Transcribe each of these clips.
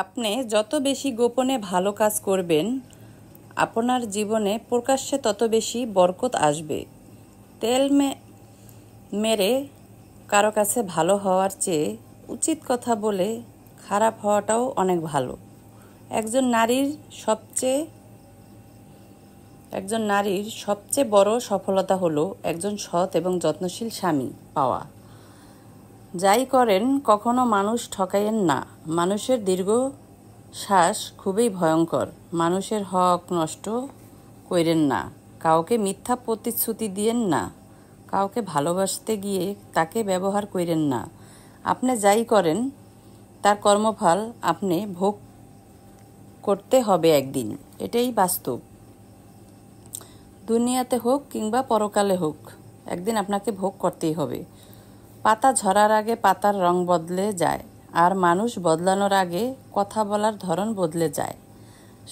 আপনি যত বেশি গোপনে ভালো কাজ করবেন, আপনার জীবনে প্রকাশ্যে তত বেশি বরকত আসবে। তেল মেরে কারো কাছে ভালো হওয়ার চেয়ে উচিত কথা বলে খারাপ হওয়াটাও অনেক ভালো। একজন নারীর সবচেয়ে বড় সফলতা হলো একজন সৎ এবং যত্নশীল স্বামী পাওয়া। যাই করেন কখনো মানুষ ঠকাইয়েন না। মানুষের দীর্ঘ শ্বাস খুবই ভয়ঙ্কর। মানুষের হক নষ্ট কইরেন না। কাউকে মিথ্যা প্রতিশ্রুতি দিয়েন না। কাউকে ভালোবাসতে গিয়ে তাকে ব্যবহার কইরেন না। আপনি যাই করেন তার কর্মফল আপনি ভোগ করতে হবে একদিন। এটাই বাস্তব। দুনিয়াতে হোক কিংবা পরকালে হোক, একদিন আপনাকে ভোগ করতেই হবে। পাতা ঝরার আগে পাতার রং বদলে যায়, আর মানুষ বদলানোর আগে কথা বলার ধরন বদলে যায়।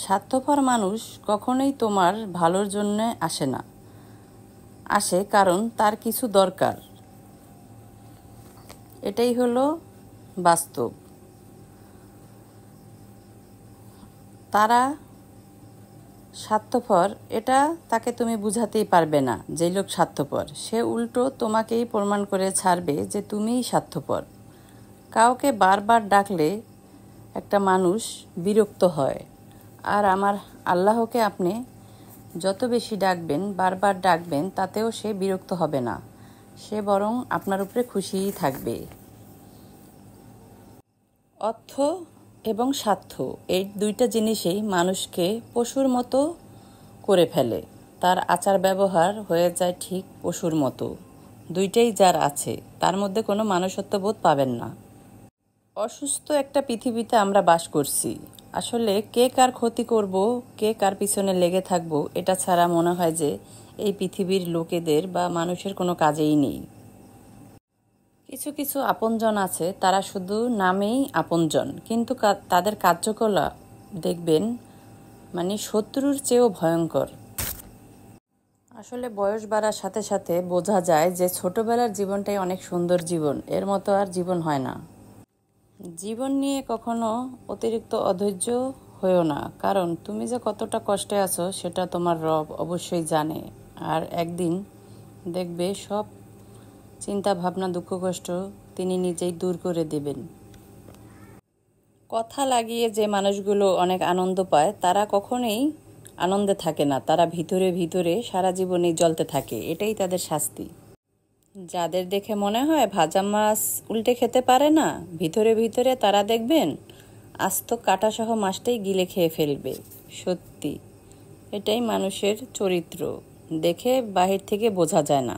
স্বার্থপর মানুষ কখনোই তোমার ভালোর জন্য আসে কারণ তার কিছু দরকার। এটাই হলো বাস্তব। তারা স্বার্থপর, এটা তাকে তুমি বুঝাতেই পারবে না। যে লোক স্বার্থপর সে উল্টো তোমাকেই প্রমাণ করে ছাড়বে যে তুমিই স্বার্থপর। কাউকে বারবার ডাকলে একটা মানুষ বিরক্ত হয়, আর আমার আল্লাহকে আপনি যত বেশি ডাকবেন, বারবার ডাকবেন, তাতেও সে বিরক্ত হবে না। সে বরং আপনার উপরে খুশিই থাকবে। অর্থ এবং স্বার্থ, এই দুইটা জিনিসেই মানুষকে পশুর মতো করে ফেলে। তার আচার ব্যবহার হয়ে যায় ঠিক পশুর মতো। দুইটাই যার আছে, তার মধ্যে কোনো মনুষ্যত্ববোধ পাবেন না। অসুস্থ একটা পৃথিবীতে আমরা বাস করছি। আসলে কে কার ক্ষতি করব, কে কার পিছনে লেগে থাকব, এটা ছাড়া মনে হয় যে এই পৃথিবীর লোকেদের বা মানুষের কোনো কাজেই নেই। কিছু কিছু আপনজন আছে, তারা শুধু নামেই আপনজন, কিন্তু তাদের কার্যকলাপ দেখবেন শত্রুর চেয়েও ভয়ঙ্কর। আসলে বয়স বাড়ার সাথে সাথে বোঝা যায় যে ছোটবেলার জীবনটাই অনেক সুন্দর জীবন, এর মতো আর জীবন হয় না। জীবন নিয়ে কখনো অতিরিক্ত অধৈর্য হইও না, কারণ তুমি যে কতটা কষ্টে আছো সেটা তোমার রব অবশ্যই জানে। আর একদিন দেখবে সব চিন্তা ভাবনা দুঃখ কষ্ট তিনি নিজেই দূর করে দেবেন। কথা লাগিয়ে যে মানুষগুলো অনেক আনন্দ পায়, তারা কখনোই আনন্দে থাকে না। তারা ভিতরে ভিতরে সারা জীবনই জ্বলতে থাকে। এটাই তাদের শাস্তি। যাদের দেখে মনে হয় ভাজা মাছ উল্টে খেতে পারে না, ভিতরে ভিতরে তারা দেখবেন আস্ত কাঁটাসহ মাছটাই গিলে খেয়ে ফেলবে। সত্যি, এটাই মানুষের চরিত্র। দেখে বাহির থেকে বোঝা যায় না।